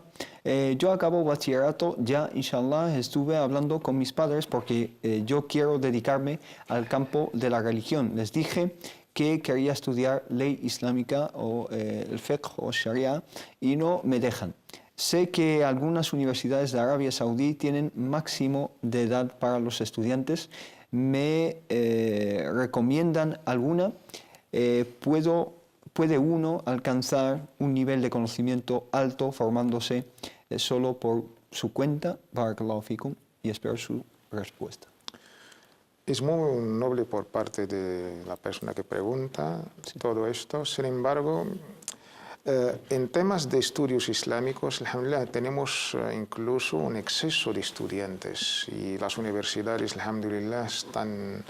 Yo acabo bachillerato ya, inshallah. Estuve hablando con mis padres porque yo quiero dedicarme al campo de la religión. Les dije que quería estudiar ley islámica o el fiqh o sharia y no me dejan. Sé que algunas universidades de Arabia Saudí tienen máximo de edad para los estudiantes. ¿Me recomiendan alguna? ¿Puede uno alcanzar un nivel de conocimiento alto formándose solo por su cuenta? Barakallahu fikum, y espero su respuesta. Es muy noble por parte de la persona que pregunta todo esto. Sin embargo, en temas de estudios islámicos, alhamdulillah, tenemos incluso un exceso de estudiantes y las universidades, alhamdulillah, están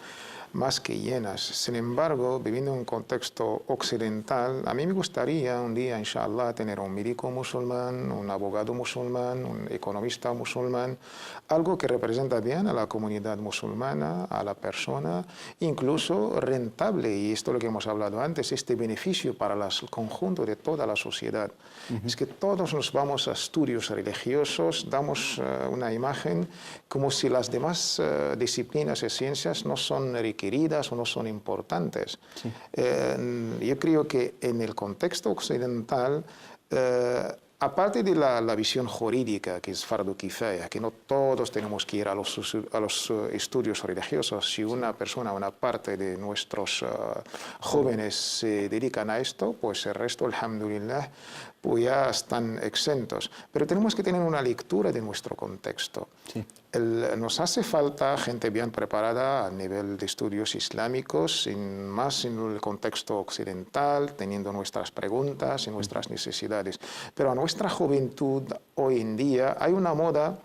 más que llenas. Sin embargo, viviendo en un contexto occidental, a mí me gustaría un día, inshallah, tener un médico musulmán, un abogado musulmán, un economista musulmán, algo que representa bien a la comunidad musulmana, a la persona, incluso rentable, y esto es lo que hemos hablado antes, este beneficio para el conjunto de toda la sociedad. Es que todos nos vamos a estudios religiosos, damos una imagen como si las demás disciplinas y ciencias no son requeridas o no son importantes. Sí. Yo creo que en el contexto occidental, aparte de la visión jurídica, que es fardu kifaya, que no todos tenemos que ir a los estudios religiosos, si una persona, una parte de nuestros jóvenes se dedican a esto, pues el resto, alhamdulillah, pues ya están exentos. Pero tenemos que tener una lectura de nuestro contexto. Sí. Nos hace falta gente bien preparada a nivel de estudios islámicos, más en el contexto occidental, teniendo nuestras preguntas y nuestras necesidades. Pero a nuestra juventud hoy en día hay una moda,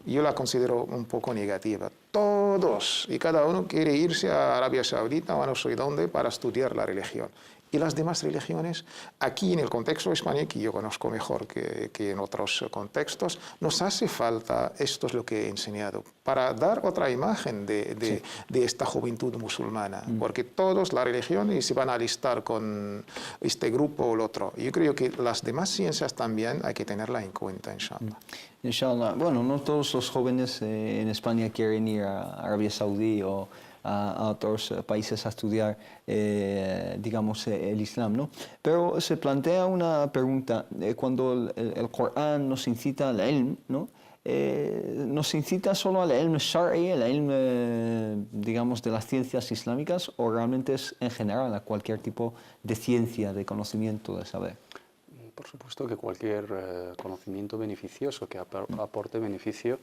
yo la considero un poco negativa. Todos y cada uno quiere irse a Arabia Saudita o a no sé dónde para estudiar la religión. Y las demás religiones, aquí en el contexto español, que yo conozco mejor que en otros contextos, nos hace falta, esto es lo que he enseñado, para dar otra imagen de esta juventud musulmana, porque todos la religión y se van a alistar con este grupo o el otro. Yo creo que las demás ciencias también hay que tenerla en cuenta, inshallah. Inshallah. Bueno, no todos los jóvenes en España quieren ir a Arabia Saudí o a otros países a estudiar, digamos, el Islam, ¿no? Pero se plantea una pregunta, cuando el Corán nos incita al ilm, ¿no? ¿Nos incita solo al ilm shar'i, el ilm, digamos, de las ciencias islámicas, o realmente es en general a cualquier tipo de ciencia, de conocimiento, de saber? Por supuesto que cualquier conocimiento beneficioso que aporte beneficio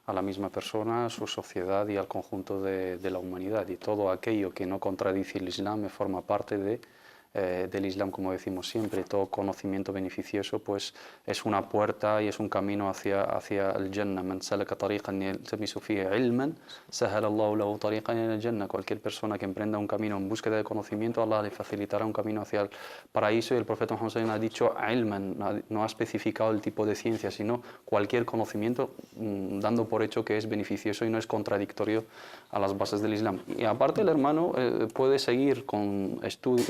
a la misma persona, a su sociedad y al conjunto de la humanidad. Y todo aquello que no contradice el Islam forma parte del Islam, como decimos siempre. Todo conocimiento beneficioso pues, es una puerta y es un camino hacia el Jannah. Man salaka tariqan yaltamisu fihi ilman, sahala Allahu lahu tariqan ila al-Jannah. Cualquier persona que emprenda un camino en búsqueda de conocimiento, Allah le facilitará un camino hacia el paraíso. Y el profeta Muhammad ha dicho ilman, no ha especificado el tipo de ciencia, sino cualquier conocimiento, dando por hecho que es beneficioso y no es contradictorio a las bases del Islam. Y aparte el hermano puede seguir con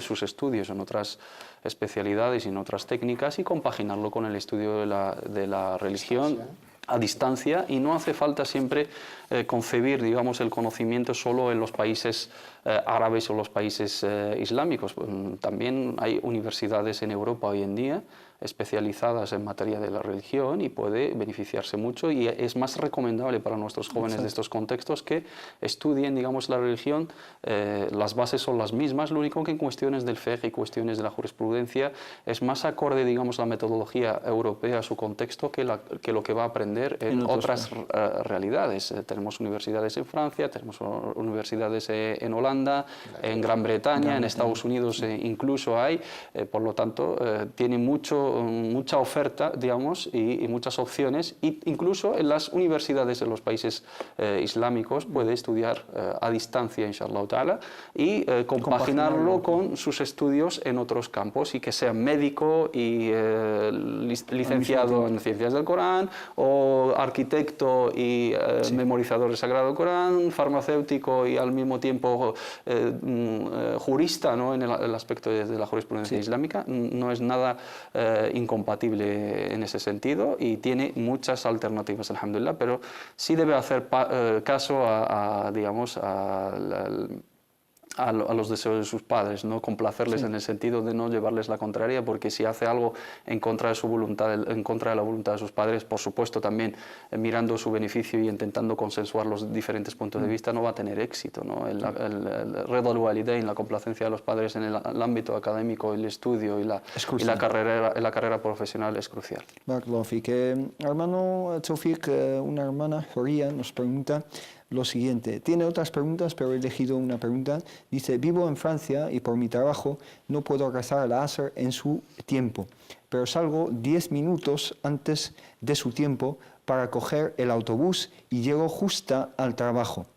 sus estudios en otras especialidades y en otras técnicas y compaginarlo con el estudio de la religión a distancia, y no hace falta siempre concebir, digamos, el conocimiento solo en los países árabes o los países islámicos. También hay universidades en Europa hoy en día especializadas en materia de la religión y puede beneficiarse mucho, y es más recomendable para nuestros jóvenes de estos contextos que estudien, digamos, la religión. Las bases son las mismas, lo único que en cuestiones del fiqh y cuestiones de la jurisprudencia es más acorde, digamos, la metodología europea a su contexto que lo que va a aprender en otras realidades. Tenemos universidades en Francia, tenemos universidades en Holanda, en Gran Bretaña, en Estados Unidos incluso hay, por lo tanto tiene mucha oferta, digamos, y muchas opciones, e incluso en las universidades de los países islámicos puede estudiar a distancia, inshallah ta'ala, y compaginarlo con sus estudios en otros campos, y que sea médico y licenciado en ciencias del Corán, o arquitecto y memorizador del Sagrado Corán, farmacéutico y al mismo tiempo jurista, ¿no?, en el aspecto de la jurisprudencia islámica. No es nada incompatible en ese sentido, y tiene muchas alternativas, alhamdulillah, pero sí debe hacer caso digamos, a los deseos de sus padres, no complacerles en el sentido de no llevarles la contraria, porque si hace algo en contra de su voluntad, en contra de la voluntad de sus padres, por supuesto también mirando su beneficio y intentando consensuar los diferentes puntos de vista, no va a tener éxito, ¿no? El rida al-walidayn, la complacencia de los padres en el ámbito académico, el estudio y la carrera profesional es crucial. Barakallahu fik. Hermano Tawfiq, una hermana, Joría, nos pregunta lo siguiente. Tiene otras preguntas, pero he elegido una pregunta. Dice: vivo en Francia y por mi trabajo no puedo rezar al Asr en su tiempo, pero salgo 10 minutos antes de su tiempo para coger el autobús y llego justo al trabajo.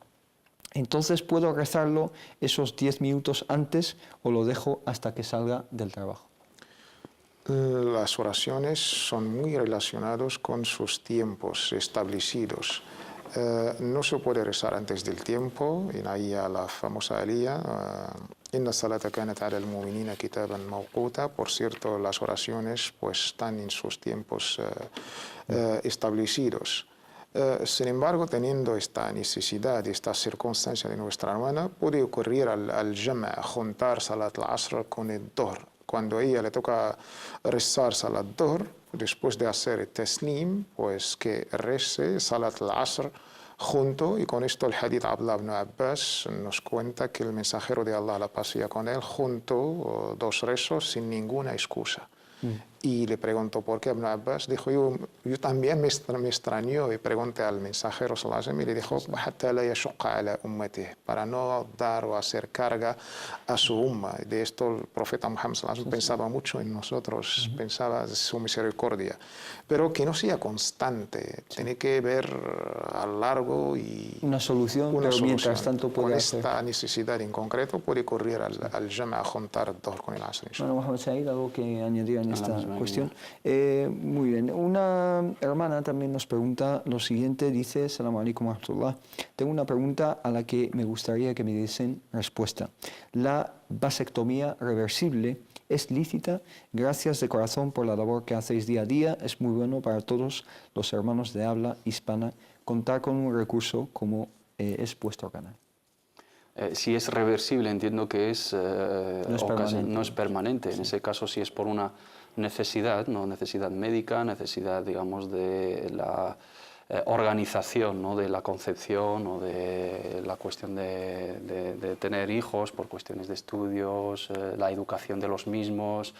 Entonces, ¿puedo rezarlo esos 10 minutos antes o lo dejo hasta que salga del trabajo? Las oraciones son muy relacionadas con sus tiempos establecidos. No se puede rezar antes del tiempo, y ahí la famosa alía, inna salata kanat ala al-mu'minina kitaban mawquta. Por cierto, las oraciones pues están en sus tiempos establecidos. Sin embargo, teniendo esta necesidad, esta circunstancia de nuestra hermana, puede ocurrir al jama', juntar salat al-asr con el dhuhr. Cuando a ella le toca rezar salat dhuhr, después de hacer el taslim, pues que rece salat al-asr junto, y con esto el hadith Abdullah ibn Abbas nos cuenta que el mensajero de Allah, la paz sea con él, junto dos rezos sin ninguna excusa. Y le preguntó por qué. Ibn Abbas dijo: yo también me extrañó, y pregunté al mensajero sallallahu alaihi wasallam, y le dijo: "Hatta la yashqa ala ummatihi", para no dar o hacer carga a su umma. De esto el profeta Muhammad sallallahu alaihi wasallam pensaba mucho en nosotros, pensaba en su misericordia, pero que no sea constante, tiene que ver a largo y una solución, pero mientras tanto puede con hacer. esta necesidad en concreto puede correr al jama' a juntar el dhuhr con el asr. Bueno, Mohamed Said, ¿algo que añadir en esta cuestión? Muy bien. Una hermana también nos pregunta lo siguiente, dice: Salamu alaikum wa rahmatullah. Tengo una pregunta a la que me gustaría que me diesen respuesta. ¿La vasectomía reversible es lícita? Gracias de corazón por la labor que hacéis día a día. Es muy bueno para todos los hermanos de habla hispana contar con un recurso como es vuestro canal. Si es reversible, entiendo que no es permanente. En ese caso, si es por una necesidad, no necesidad médica, necesidad, digamos, de la organización, ¿no?, de la concepción o de la cuestión de tener hijos por cuestiones de estudios, la educación de los mismos,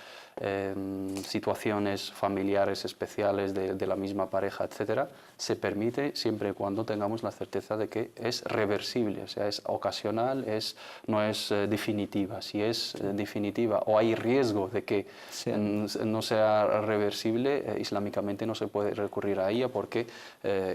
situaciones familiares especiales de la misma pareja, etcétera, se permite siempre y cuando tengamos la certeza de que es reversible, o sea, es ocasional, no es definitiva. Si es definitiva o hay riesgo de que no sea reversible, islámicamente no se puede recurrir a ella, porque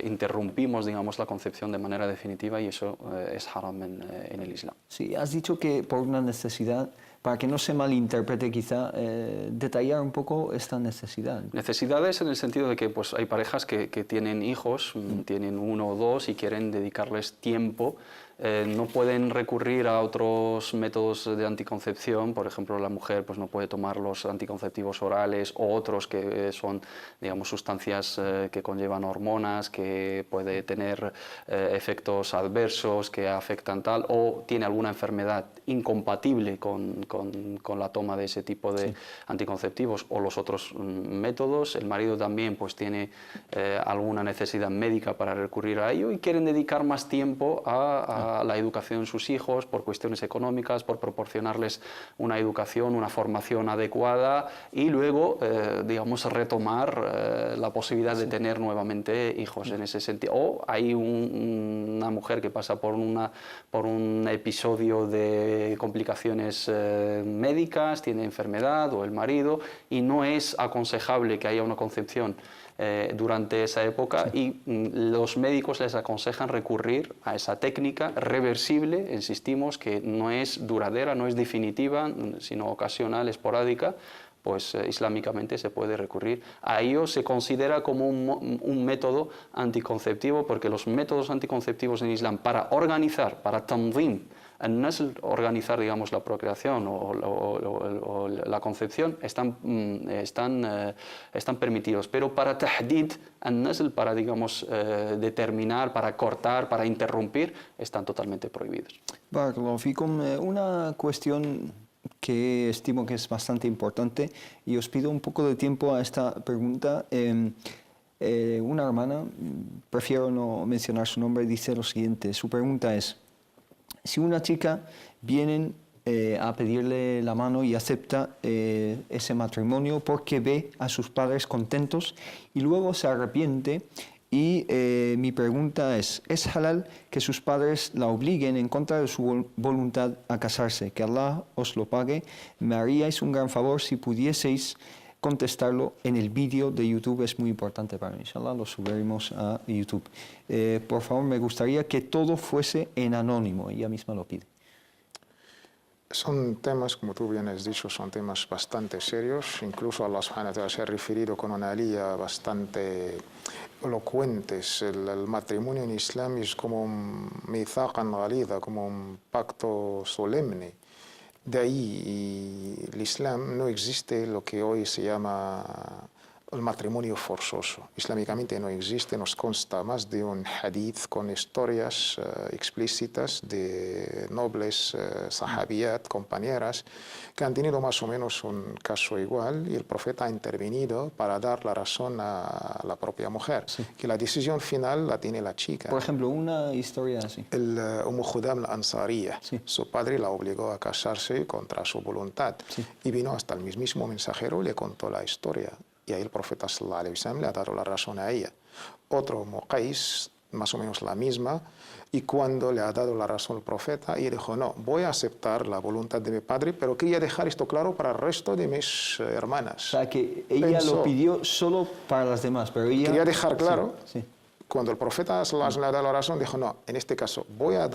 interrumpimos, digamos, la concepción de manera definitiva, y eso es haram en el Islam. Sí, has dicho que por una necesidad, para que no se malinterprete quizá, detallar un poco esta necesidad. Necesidades en el sentido de que pues, hay parejas que tienen hijos, tienen 1 o 2 y quieren dedicarles tiempo no pueden recurrir a otros métodos de anticoncepción. Por ejemplo, la mujer pues, no puede tomar los anticonceptivos orales o otros que son, digamos, sustancias que conllevan hormonas, que puede tener efectos adversos que afectan tal, o tiene alguna enfermedad incompatible con la toma de ese tipo de anticonceptivos o los otros métodos. El marido también pues, tiene alguna necesidad médica para recurrir a ello y quieren dedicar más tiempo a la educación de sus hijos por cuestiones económicas, por proporcionarles una educación, una formación adecuada y luego, digamos, retomar la posibilidad de tener nuevamente hijos en ese sentido. O hay una mujer que pasa por un episodio de complicaciones médicas, tiene enfermedad o el marido y no es aconsejable que haya una concepción durante esa época y los médicos les aconsejan recurrir a esa técnica reversible, insistimos, que no es duradera, no es definitiva, sino ocasional, esporádica, pues islámicamente se puede recurrir. A ello se considera como un método anticonceptivo porque los métodos anticonceptivos en Islam para organizar, para tanzim, no es organizar, digamos, la procreación o la concepción, están permitidos, pero para tahdid, para, digamos, determinar, para cortar, para interrumpir, están totalmente prohibidos. Barakallahu fikum, una cuestión que estimo que es bastante importante y os pido un poco de tiempo a esta pregunta. Una hermana, prefiero no mencionar su nombre, dice lo siguiente, su pregunta es: si una chica viene a pedirle la mano y acepta ese matrimonio porque ve a sus padres contentos y luego se arrepiente, y mi pregunta es halal que sus padres la obliguen en contra de su voluntad a casarse? Que Allah os lo pague. Me haríais un gran favor si pudieseis contestarlo en el vídeo de YouTube, es muy importante para mí. Inshallah lo subiremos a YouTube. Por favor, me gustaría que todo fuese en anónimo, ella misma lo pide. Son temas, como tú bien has dicho, son temas bastante serios. Incluso Allah subhanahu wa ta'ala se ha referido con una alía bastante elocuentes. El matrimonio en Islam es como un mithaqan ghalidha, como un pacto solemne. De ahí, el Islam no existe lo que hoy se llama el matrimonio forzoso. Islámicamente no existe, nos consta más de un hadith con historias explícitas de nobles sahabiyat, compañeras, que han tenido más o menos un caso igual y el profeta ha intervenido para dar la razón a la propia mujer, que la decisión final la tiene la chica. Por ejemplo, una historia así. El Judam al-Ansariya, su padre la obligó a casarse contra su voluntad y vino hasta el mismísimo mensajero y le contó la historia. Y ahí el profeta sallallahu alaihi wasallam le ha dado la razón a ella. Otro, Muqais, más o menos la misma, y cuando le ha dado la razón el profeta, ella dijo, no, voy a aceptar la voluntad de mi padre, pero quería dejar esto claro para el resto de mis hermanas. O sea, que ella lo pidió solo para las demás, pero ella... Quería dejar claro, cuando el profeta sallallahu alaihi wasallam le ha dado la razón, dijo, no, en este caso voy a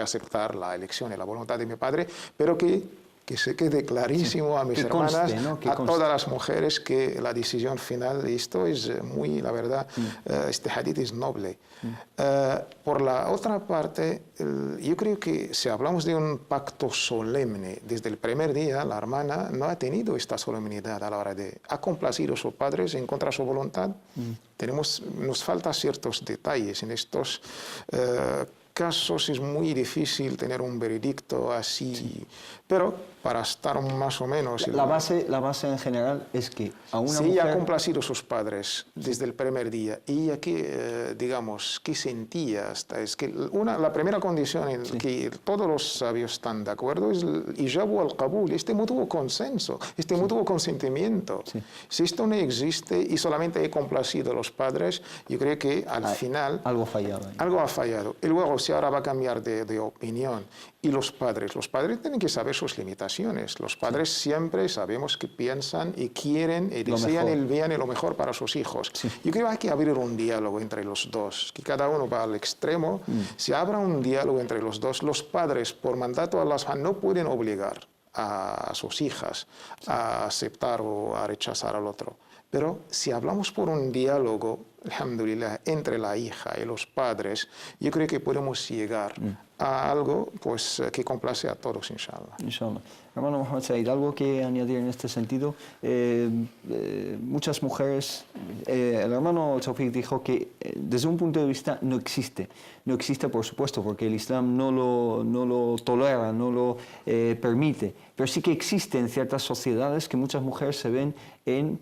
aceptar la elección y la voluntad de mi padre, pero que se quede clarísimo a mis hermanas, a todas las mujeres, que la decisión final de esto es muy, la verdad, este hadith es noble. Por la otra parte, yo creo que si hablamos de un pacto solemne, desde el primer día la hermana no ha tenido esta solemnidad a la hora de... Ha complacido a sus padres en contra de su voluntad. Nos faltan ciertos detalles en estos casos, es muy difícil tener un veredicto así, pero para estar más o menos... La base en general es que a una mujer... Si ella ha complacido a sus padres desde el primer día, y ella digamos, ¿qué sentía? Es que la primera condición en que todos los sabios están de acuerdo es el ijab al-qabul, este mutuo consenso, este mutuo consentimiento. Si esto no existe y solamente he complacido a los padres, yo creo que al final... Algo fallado. Algo ha fallado. Y luego, si ahora va a cambiar de opinión, y los padres tienen que saber sus limitaciones. Los padres siempre sabemos que piensan y quieren y desean el bien y lo mejor para sus hijos. Yo creo que hay que abrir un diálogo entre los dos, que cada uno va al extremo. Si habrá un diálogo entre los dos, los padres, por mandato de Allah, no pueden obligar a sus hijas a aceptar o a rechazar al otro. Pero si hablamos por un diálogo alhamdulillah, entre la hija y los padres, yo creo que podemos llegar a algo pues, que complace a todos, inshallah. Inshallah. Hermano Mohamed Said, algo que añadir en este sentido. Muchas mujeres, el hermano Tawfiq dijo que desde un punto de vista no existe. No existe, por supuesto, porque el Islam no lo tolera, no lo permite. Pero sí que existe en ciertas sociedades que muchas mujeres se ven en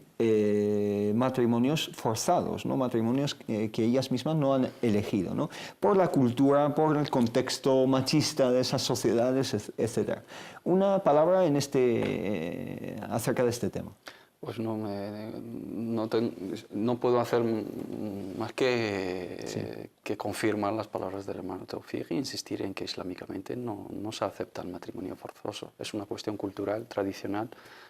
matrimonios forzados, ¿no? Matrimonios que ellas mismas no han elegido, ¿no? Por la cultura, por el contexto machista de esas sociedades, etc. Una palabra en acerca de este tema. Pues no puedo hacer más que confirmar las palabras del hermano Tawfiq e insistir en que islámicamente no se acepta el matrimonio forzoso. Es una cuestión cultural, tradicional,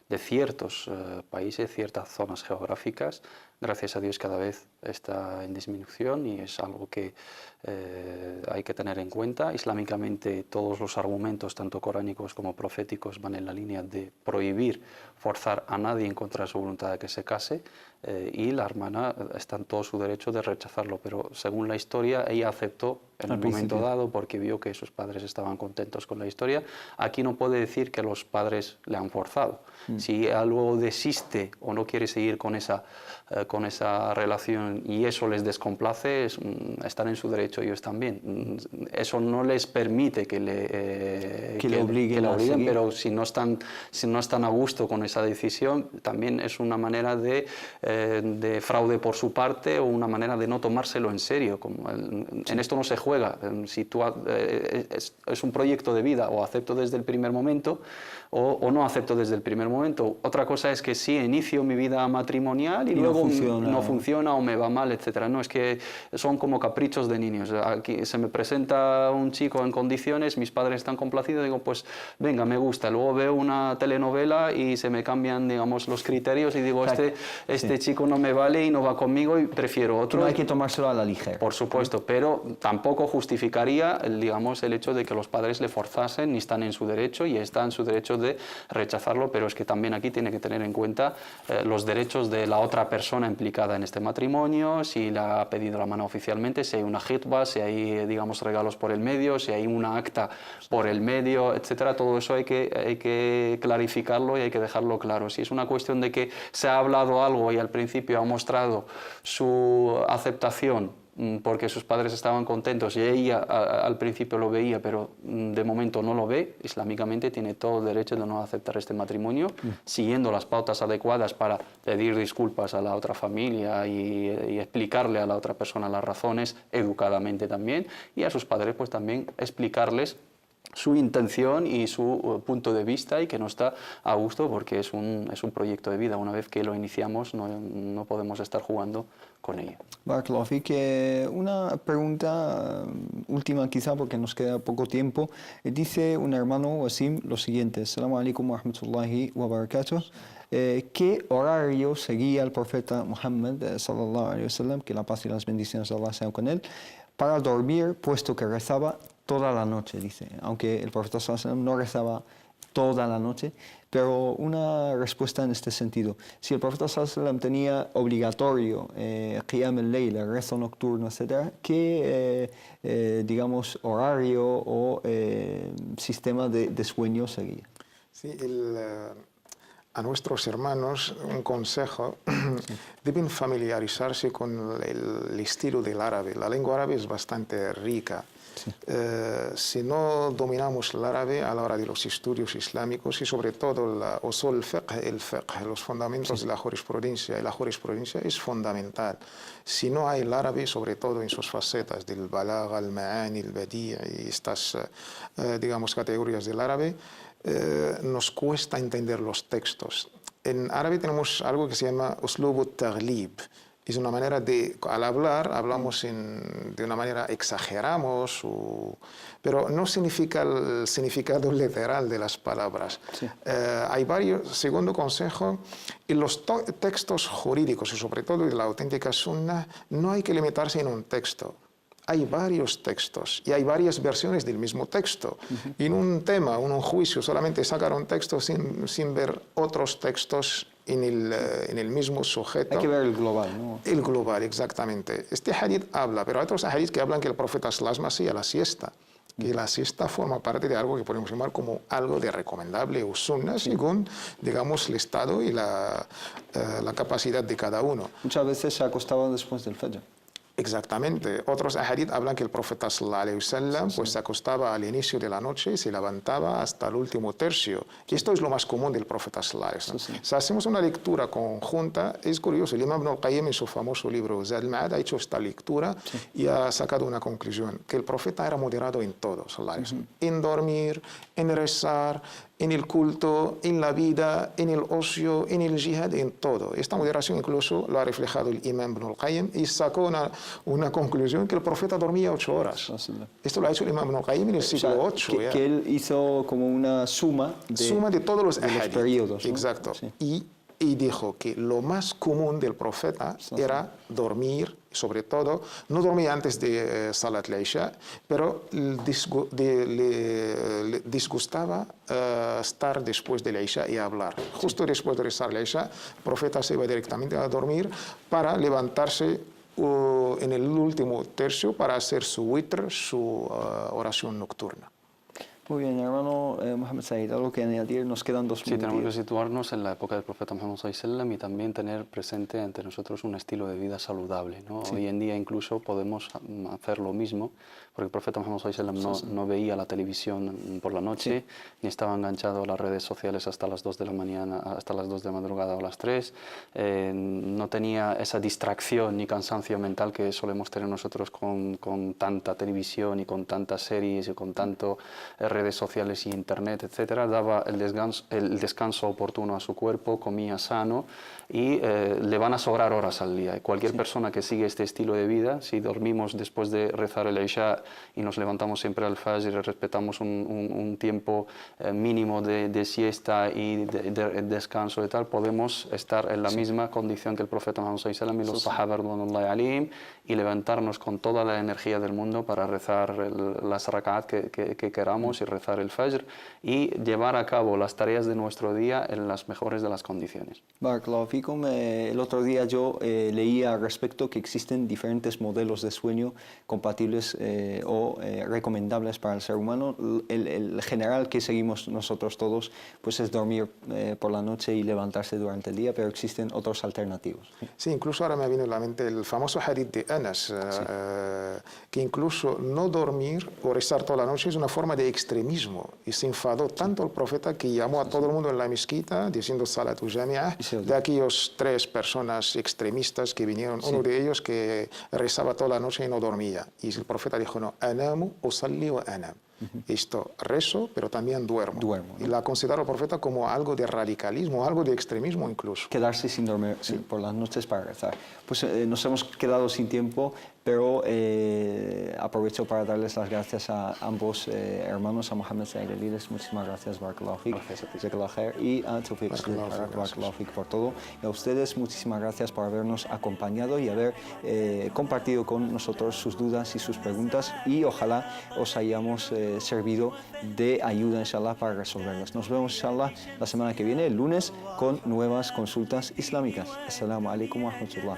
de ciertos países, ciertas zonas geográficas. Gracias a Dios cada vez está en disminución y es algo que hay que tener en cuenta. Islámicamente todos los argumentos, tanto coránicos como proféticos, van en la línea de prohibir, forzar a nadie en contra de su voluntad de que se case, y la hermana está en todo su derecho de rechazarlo, pero según la historia ella aceptó en un momento dado porque vio que sus padres estaban contentos con la historia. Aquí no puede decir que los padres le han forzado. Si algo desiste o no quiere seguir con esa relación y eso les descomplace, están en su derecho ellos también. Eso no les permite que le obliguen, pero si no están a gusto con esa decisión, también es una manera de fraude por su parte o una manera de no tomárselo en serio. En esto no se juega. Si tú, es un proyecto de vida, o acepto desde el primer momento o no acepto desde el primer momento. Otra cosa es que sí inicio mi vida matrimonial y luego no funciona o me va mal, etc. No, es que son como caprichos de niños. Aquí se me presenta un chico en condiciones, mis padres están complacidos, digo, pues venga, me gusta. Luego veo una telenovela y se me cambian, digamos, los criterios y digo, este chico no me vale y no va conmigo y prefiero otro. No hay que tomárselo a la ligera. Por supuesto, pero tampoco justificaría, digamos, el hecho de que los padres le forzasen, ni están en su derecho y está en su derecho de rechazarlo, pero es que también aquí tiene que tener en cuenta los derechos de la otra persona implicada en este matrimonio, si le ha pedido la mano oficialmente, si hay una khitba, si hay, digamos, regalos por el medio, si hay una acta por el medio, etcétera. Todo eso hay que clarificarlo y hay que dejarlo claro. Si es una cuestión de que se ha hablado algo y al principio ha mostrado su aceptación porque sus padres estaban contentos y ella al principio lo veía, pero de momento no lo ve, islámicamente tiene todo el derecho de no aceptar este matrimonio, siguiendo las pautas adecuadas para pedir disculpas a la otra familia y explicarle a la otra persona las razones, educadamente también, y a sus padres pues también explicarles su intención y su punto de vista y que no está a gusto porque es un proyecto de vida. Una vez que lo iniciamos no podemos estar jugando con ello. Barakallahu fik. Una pregunta última quizá porque nos queda poco tiempo. Dice un hermano Wasim lo siguiente: Assalamu alaikum wa rahmatullahi wa barakatuh. ¿Qué horario seguía el profeta Muhammad sallallahu alaihi wasallam, que la paz y las bendiciones de Allah sean con él, para dormir, puesto que rezaba toda la noche? Dice, aunque el profeta sallallahu alaihi wasallam no rezaba toda la noche, pero una respuesta en este sentido. Si el profeta sallallahu alaihi wasallam tenía obligatorio qiyam al-layl, el rezo nocturno, etc., ¿qué, digamos, horario o sistema de sueño seguía? Sí, a nuestros hermanos un consejo: deben familiarizarse con el estilo del árabe. La lengua árabe es bastante rica. Sí. Si no dominamos el árabe a la hora de los estudios islámicos y sobre todo el fiqh, los fundamentos de la jurisprudencia, y la jurisprudencia es fundamental. Si no hay el árabe, sobre todo en sus facetas del balagha, el ma'ani, el badi' y estas, digamos, categorías del árabe, nos cuesta entender los textos. En árabe tenemos algo que se llama uslub al-taghlib. Es una manera de, al hablar, hablamos de una manera, exageramos, pero no significa el significado literal de las palabras. Sí. Hay varios, segundo consejo, en los textos jurídicos y sobre todo en la auténtica sunna, no hay que limitarse en un texto. Hay varios textos y hay varias versiones del mismo texto. En un tema, en un juicio, solamente sacar un texto sin ver otros textos en el mismo sujeto. Hay que ver el global, ¿no? El global, exactamente. Este hadith habla, pero hay otros hadiths que hablan que el profeta sallallahu hacía la siesta, que la siesta forma parte de algo que podemos llamar como algo de recomendable o sunna, según, digamos, el estado y la capacidad de cada uno. Muchas veces se acostaba después del Fajr. Exactamente. Otros hadith hablan que el profeta sallallahu alaihi wasallam pues se acostaba al inicio de la noche y se levantaba hasta el último tercio. Y esto es lo más común del profeta sallallahu alaihi wasallam. Si hacemos una lectura conjunta, es curioso. El imam Ibn al-Qayyim en su famoso libro Zad al-Ma'ad ha hecho esta lectura y ha sacado una conclusión, que el profeta era moderado en todo, sallallahu alaihi wasallam. En dormir, en rezar, en el culto, en la vida, en el ocio, en el jihad, en todo. Esta moderación incluso lo ha reflejado el imam Ibn al-Qayyim y sacó una conclusión que el profeta dormía 8 horas. Esto lo ha hecho el imam Ibn al-Qayyim en el siglo 8. Que él hizo como una suma de todos los periodos, ¿no? Exacto. Sí. Y dijo que lo más común del profeta era dormir, sobre todo, no dormía antes de Salat al-Isha, pero le disgustaba estar después de la Isha y hablar. Justo después de rezar la Isha, el profeta se iba directamente a dormir para levantarse en el último tercio para hacer su witr, su oración nocturna. Muy bien, hermano Mohamed Said, algo que añadir, nos quedan 2 minutos. Sí, tenemos que situarnos en la época del profeta Muhammad sallallahu alaihi wasallam y también tener presente ante nosotros un estilo de vida saludable, ¿no? Sí. Hoy en día incluso podemos hacer lo mismo, porque el profeta Muhammad sallallahu alaihi wasallam no veía la televisión por la noche, ni estaba enganchado a las redes sociales hasta las 2 de la mañana, hasta las 2 de la madrugada o las 3, no tenía esa distracción ni cansancio mental que solemos tener nosotros con tanta televisión y con tantas series y con tanto redes sociales y internet, etcétera. Daba el descanso oportuno a su cuerpo, comía sano y le van a sobrar horas al día. Cualquier persona que sigue este estilo de vida, si dormimos después de rezar el Isha y nos levantamos siempre al Fajr y respetamos un tiempo mínimo de siesta y de descanso y tal, podemos estar en la misma condición que el profeta Muhammad sallallahu alaihi wasallam y los sahaba radhiyallahu anhum y levantarnos con toda la energía del mundo para rezar las rak'at que queramos y rezar el Fajr y llevar a cabo las tareas de nuestro día en las mejores de las condiciones. Barakallahu fikum. El otro día yo leía al respecto que existen diferentes modelos de sueño compatibles o recomendables para el ser humano. El general que seguimos nosotros todos pues es dormir por la noche y levantarse durante el día, pero existen otros alternativos. Sí, incluso ahora me viene a la mente el famoso hadith de Anas, que incluso no dormir o rezar toda la noche es una forma de extremismo, y se enfadó tanto el profeta que llamó a todo el mundo en la mezquita diciendo Salatu Jami'ah, de aquellos 3 personas extremistas que vinieron, uno de ellos que rezaba toda la noche y no dormía, y el profeta dijo no, anamu usalli wa anam. Esto, rezo, pero también duermo. ¿no? Y la considero el profeta como algo de radicalismo, algo de extremismo incluso. Quedarse sin dormir por las noches para rezar. Pues nos hemos quedado sin tiempo, pero aprovecho para darles las gracias a ambos hermanos, a Mohamed Said Elides, muchísimas gracias, Barakallahu Fik, y a Tawfiq Barakallahu Fik por todo. Y a ustedes, muchísimas gracias por habernos acompañado y haber compartido con nosotros sus dudas y sus preguntas, y ojalá os hayamos servido de ayuda, inshallah, para resolverlas. Nos vemos, inshallah, la semana que viene, el lunes, con nuevas consultas islámicas. Assalamu alaikum wa rahmatullah.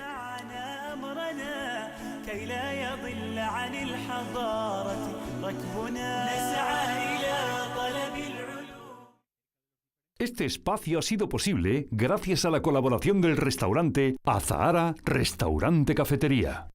Este espacio ha sido posible gracias a la colaboración del restaurante Azahara Restaurante Cafetería.